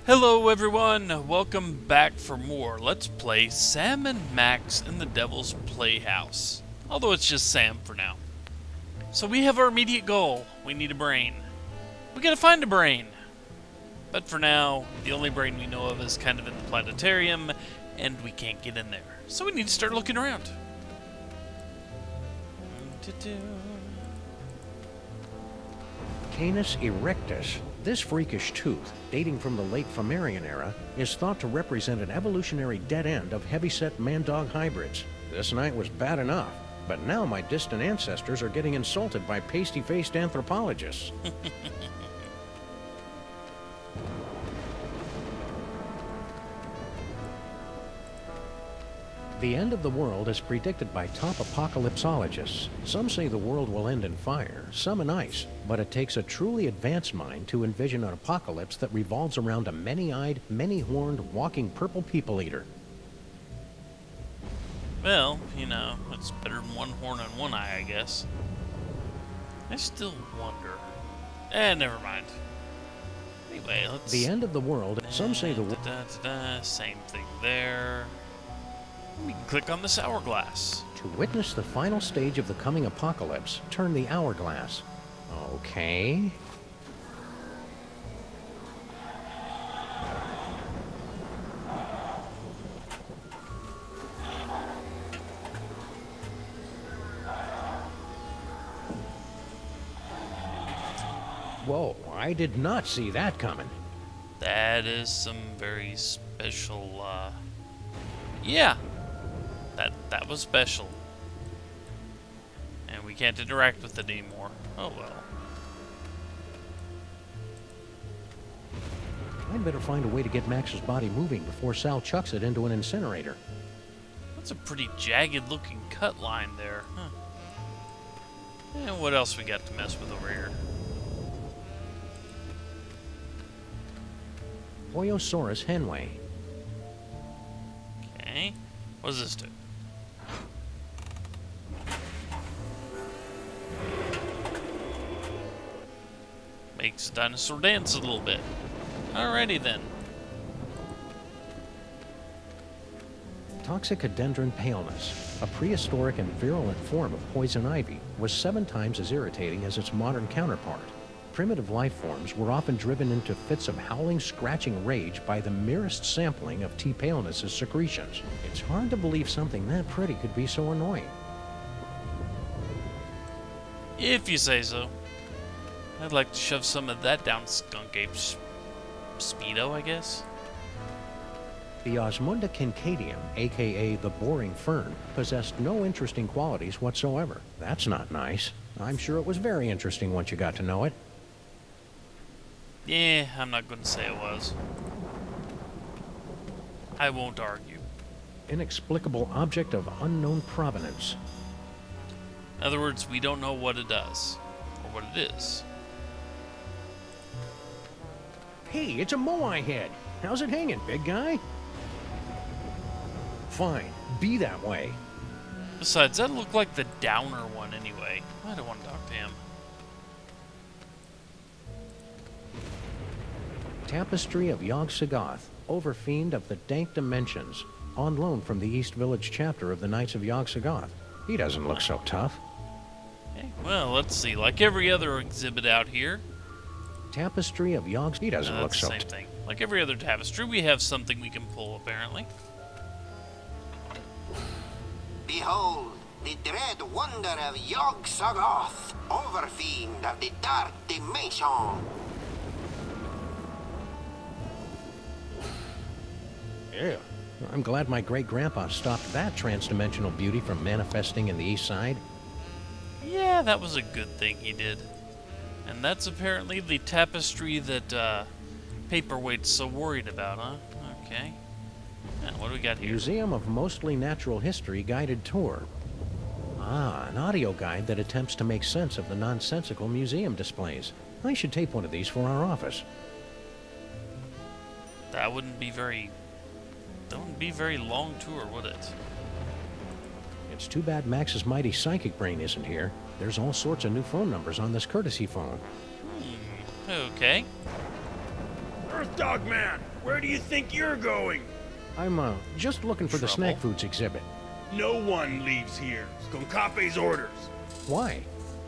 Hello everyone, welcome back for more. Let's play Sam and Max in the Devil's Playhouse. Although it's just Sam for now. So we have our immediate goal. We need a brain. We gotta find a brain. But for now, the only brain we know of is kind of in the planetarium, and we can't get in there. So we need to start looking around. Canis erectus. This freakish tooth, dating from the late Phammarian era, is thought to represent an evolutionary dead end of heavyset man-dog hybrids. This night was bad enough, but now my distant ancestors are getting insulted by pasty-faced anthropologists. The end of the world is predicted by top apocalypsologists. Some say the world will end in fire, some in ice, but it takes a truly advanced mind to envision an apocalypse that revolves around a many-eyed, many-horned, walking purple people-eater. Well, you know, it's better than one horn and one eye, I guess. I still wonder. Never mind. Anyway, let's... The end of the world, some say the world... Same thing there. We can click on this hourglass. To witness the final stage of the coming apocalypse, turn the hourglass. Okay. Whoa, I did not see that coming. That is some very special, yeah. That was special. And we can't interact with it anymore. Oh well. I'd better find a way to get Max's body moving before Sal chucks it into an incinerator. That's a pretty jagged looking cut line there, huh? And what else we got to mess with over here? Hoyosaurus henway. Okay. What does this do? Makes the dinosaur dance a little bit. Alrighty then. Toxicodendron paleness, a prehistoric and virulent form of poison ivy, was 7 times as irritating as its modern counterpart. Primitive life forms were often driven into fits of howling, scratching rage by the merest sampling of T. paleness's secretions. It's hard to believe something that pretty could be so annoying. If you say so. I'd like to shove some of that down Skunkape's speedo, I guess. The Osmunda Kincadium, aka the boring fern, possessed no interesting qualities whatsoever. That's not nice. I'm sure it was very interesting once you got to know it. Yeah, I'm not going to say it was. I won't argue. Inexplicable object of unknown provenance. In other words, we don't know what it does, or what it is. Hey, it's a moai head. How's it hanging, big guy? Fine, be that way. Besides, that looked like the downer one anyway. I don't want to talk to him. Tapestry of Yog-Sothoth, Overfiend of the Dank Dimensions, on loan from the East Village chapter of the Knights of Yog-Sothoth. He doesn't look so tough. Okay, well, let's see. Like every other exhibit out here. Tapestry of Yog... He doesn't look so... Same thing. Like every other tapestry, we have something we can pull, apparently. Behold, the dread wonder of Yog-Sothoth, Overfiend of the Dark Dimension. Yeah. I'm glad my great-grandpa stopped that trans-dimensional beauty from manifesting in the East Side. Yeah, that was a good thing he did. And that's apparently the tapestry that Paperweight's so worried about, huh? Okay. Now, what do we got here? Museum of Mostly Natural History guided tour. Ah, an audio guide that attempts to make sense of the nonsensical museum displays. I should tape one of these for our office. That wouldn't be very long tour, would it? It's too bad Max's mighty psychic brain isn't here. There's all sorts of new phone numbers on this courtesy phone. Okay. Earth Dog Man, where do you think you're going? I'm, just looking for the Trouble? snack foods exhibit. No one leaves here. Skunkape's orders. Why?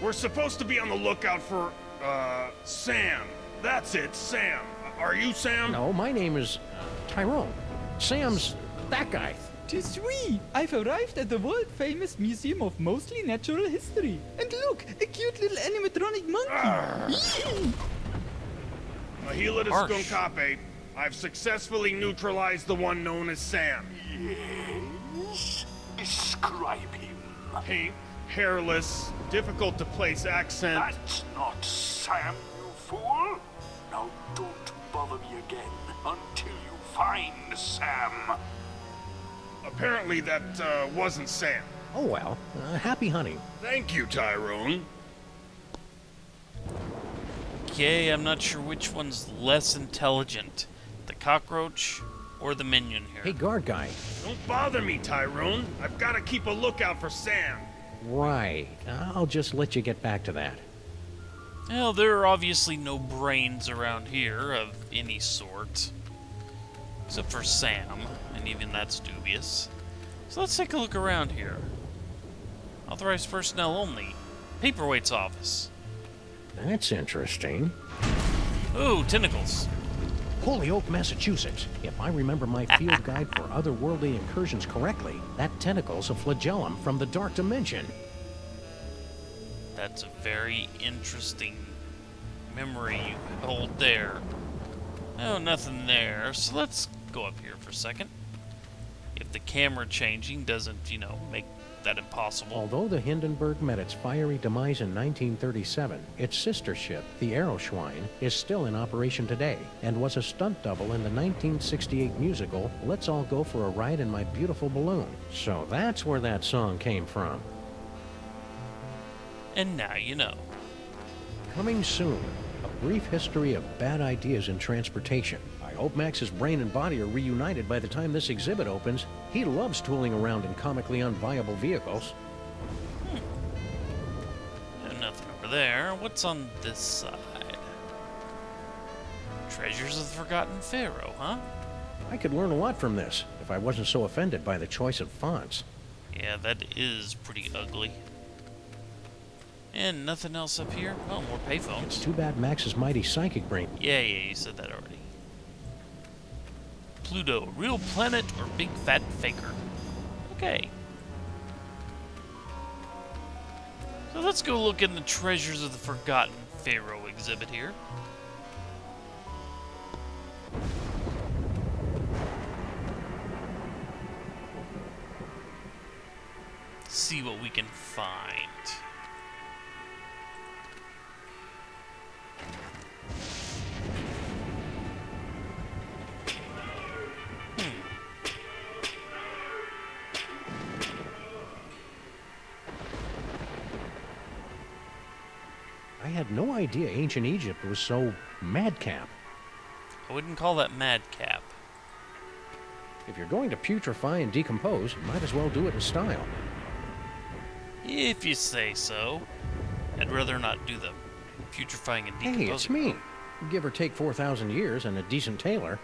We're supposed to be on the lookout for, Sam. That's it, Sam. Are you Sam? No, my name is Tyrone. Sam's that guy. Tis we! I've arrived at the world-famous Museum of Mostly Natural History. And look, a cute little animatronic monkey. Mahila to Harsh. Skunkape. I've successfully neutralized the one known as Sam. Yes? Describe him. Pink, hairless, difficult to place accent. That's not Sam, you fool. Now don't bother me again until you find Sam. Apparently that, wasn't Sam. Oh well, happy hunting. Thank you, Tyrone. Okay, I'm not sure which one's less intelligent. The cockroach or the minion here. Hey, guard guy. Don't bother me, Tyrone. I've got to keep a lookout for Sam. Right. I'll just let you get back to that. Well, there are obviously no brains around here of any sort. Except for Sam, and even that's dubious. So let's take a look around here. Authorized personnel only. Paperweight's office. That's interesting. Ooh, tentacles. Holyoke, Massachusetts. If I remember my field guide for otherworldly incursions correctly, that tentacle's a flagellum from the dark dimension. That's a very interesting memory you hold there. Oh, nothing there. So let's go up here for a second. If the camera changing doesn't, you know, make that impossible. Although the Hindenburg met its fiery demise in 1937, its sister ship, the Aeroschwein, is still in operation today and was a stunt double in the 1968 musical Let's All Go for a Ride in My Beautiful Balloon. So that's where that song came from. And now you know. Coming soon, a brief history of bad ideas in transportation. I hope Max's brain and body are reunited by the time this exhibit opens. He loves tooling around in comically unviable vehicles. Nothing over there. What's on this side? Treasures of the Forgotten Pharaoh, huh? I could learn a lot from this if I wasn't so offended by the choice of fonts. Yeah, that is pretty ugly. And nothing else up here? Oh, more payphones. It's too bad Max's mighty psychic brain. Yeah, you said that already. Pluto, real planet or big fat faker? Okay. So let's go look in the Treasures of the Forgotten Pharaoh exhibit here. See what we can find. I had no idea ancient Egypt was so madcap. I wouldn't call that madcap. If you're going to putrefy and decompose, you might as well do it in style. If you say so. I'd rather not do the putrefying and decomposing. Hey, it's me. Give or take 4,000 years and a decent tailor.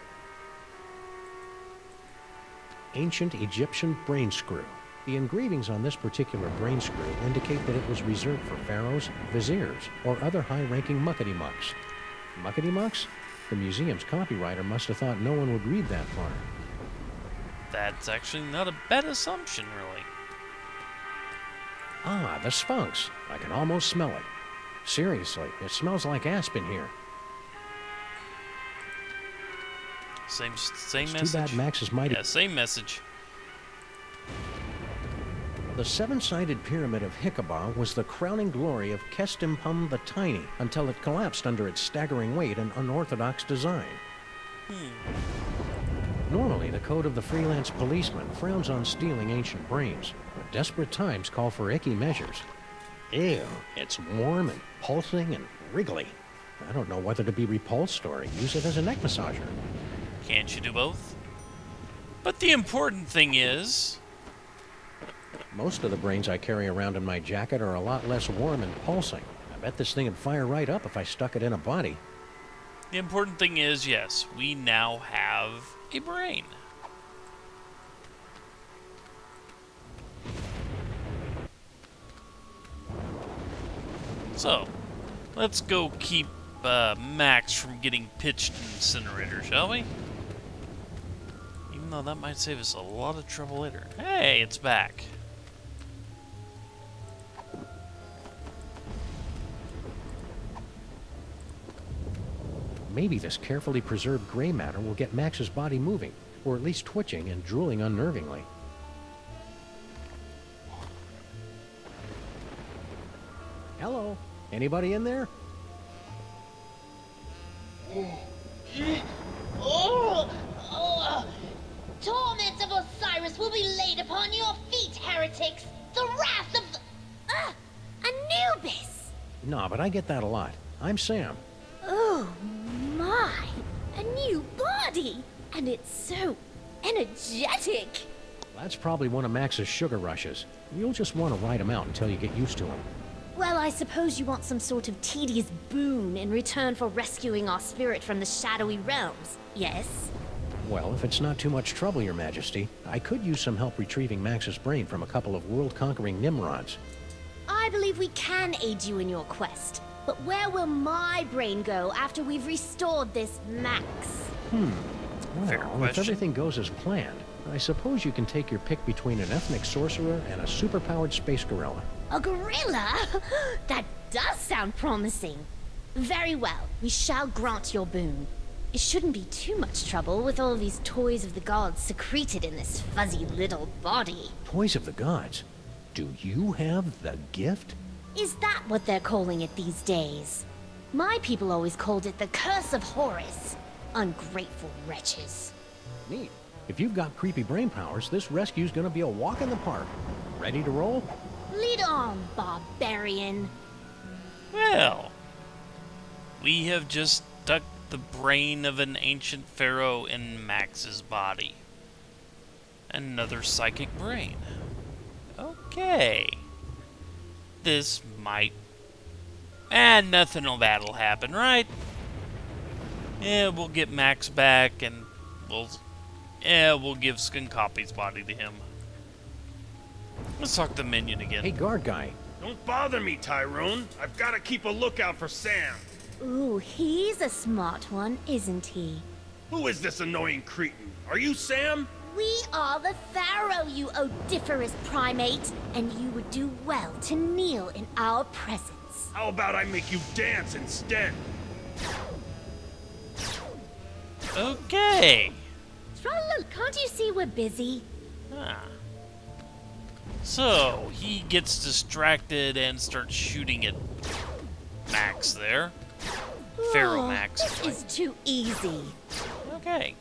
Ancient Egyptian brain screw. The engravings on this particular brain screw indicate that it was reserved for pharaohs, viziers, or other high-ranking muckety-mucks. Muckety-mucks? The museum's copywriter must have thought no one would read that far. That's actually not a bad assumption, really. Ah, the Sphinx. I can almost smell it. Seriously, it smells like aspen here. Same It's message. too bad Max is mighty. Yeah, same message. The seven-sided pyramid of Hikaba was the crowning glory of Kestimpum the Tiny until it collapsed under its staggering weight and unorthodox design. Normally, the code of the freelance policeman frowns on stealing ancient brains, but desperate times call for icky measures. Ew, it's warm and pulsing and wriggly. I don't know whether to be repulsed or use it as a neck massager. Can't you do both? But the important thing is... Most of the brains I carry around in my jacket are a lot less warm and pulsing. I bet this thing would fire right up if I stuck it in a body. The important thing is, yes, we now have a brain. So, let's go keep Max from getting pitched in the incinerator, shall we? Even though that might save us a lot of trouble later. Hey, it's back. Maybe this carefully preserved gray matter will get Max's body moving, or at least twitching and drooling unnervingly. Hello? Anybody in there? Torment of Osiris will be laid upon your feet, heretics! The wrath of Anubis! Nah, but I get that a lot. I'm Sam. Oh my! A new body! And it's so energetic! That's probably one of Max's sugar rushes. You'll just want to ride him out until you get used to him. Well, I suppose you want some sort of tedious boon in return for rescuing our spirit from the shadowy realms, yes? Well, if it's not too much trouble, Your Majesty, I could use some help retrieving Max's brain from a couple of world-conquering Nimrods. I believe we can aid you in your quest, but where will my brain go after we've restored this Max? Fair Well, if question. everything goes as planned, I suppose you can take your pick between an ethnic sorcerer and a superpowered space gorilla. A gorilla? That does sound promising. Very well, we shall grant your boon. It shouldn't be too much trouble with all these toys of the gods secreted in this fuzzy little body. Toys of the gods? Do you have the gift? Is that what they're calling it these days? My people always called it the Curse of Horus. Ungrateful wretches. Neat. If you've got creepy brain powers, this rescue's gonna be a walk in the park. Ready to roll? Lead on, barbarian. Well, we have just stuck the brain of an ancient pharaoh in Max's body. Another psychic brain. Okay. This might... nothing bad'll happen, right? Yeah, we'll get Max back and we'll give Skunkape's body to him. Let's talk to the minion again. Hey, guard guy. Don't bother me, Tyrone. I've got to keep a lookout for Sam. Ooh, he's a smart one, isn't he? Who is this annoying cretin? Are you Sam? We are the Pharaoh, you odiferous primate, and you would do well to kneel in our presence. How about I make you dance instead? Okay. Troll, can't you see we're busy? Ah. So, he gets distracted and starts shooting at Max there. Pharaoh Max. This is too easy. Okay.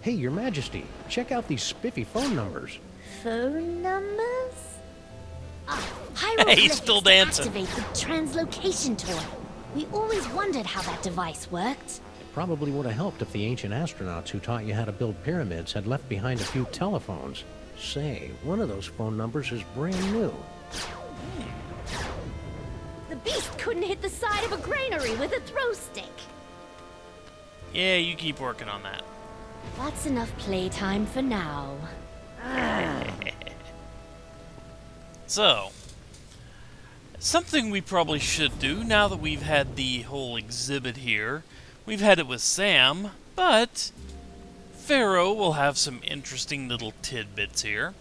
Hey, Your Majesty, check out these spiffy phone numbers. Phone numbers? Ah, Hey, he's still hieroglyphics to dancing. activate the translocation toy. We always wondered how that device worked. It probably would have helped if the ancient astronauts who taught you how to build pyramids had left behind a few telephones. Say, one of those phone numbers is brand new. The beast couldn't hit the side of a granary with a throw stick. Yeah, you keep working on that. That's enough playtime for now. So, something we probably should do now that we've had the whole exhibit here. We've had it with Sam, but Pharaoh will have some interesting little tidbits here.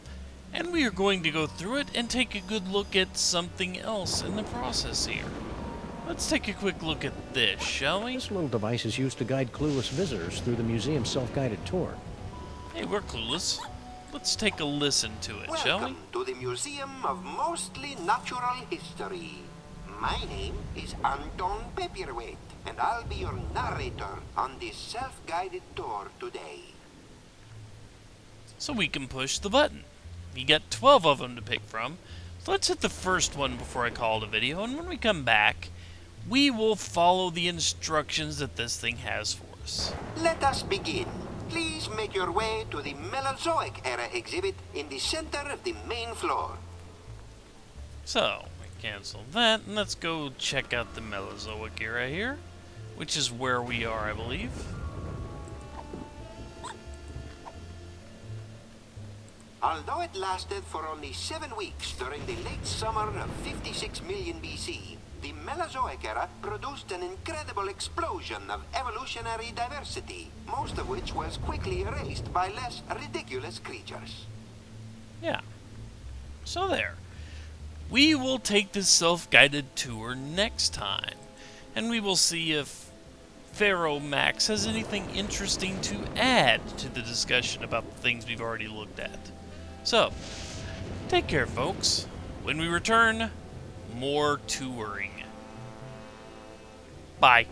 And we are going to go through it and take a good look at something else in the process here. Let's take a quick look at this, shall we? This little device is used to guide clueless visitors through the museum's self-guided tour. Hey, we're clueless. Let's take a listen to it, shall we? Welcome to the Museum of Mostly Natural History. My name is Anton Paperweight, and I'll be your narrator on this self-guided tour today. So we can push the button. You got 12 of them to pick from. So let's hit the first one before I call it a video, and when we come back, we will follow the instructions that this thing has for us. Let us begin. Please make your way to the Mesozoic era exhibit in the center of the main floor. So, cancel that, and let's go check out the Mesozoic era here, which is where we are, I believe. Although it lasted for only 7 weeks during the late summer of 56 million BC, the Mesozoic era produced an incredible explosion of evolutionary diversity, most of which was quickly erased by less ridiculous creatures. Yeah. So there. We will take this self-guided tour next time, and we will see if Pharaoh Max has anything interesting to add to the discussion about the things we've already looked at. So, take care, folks. When we return, more touring. Bye.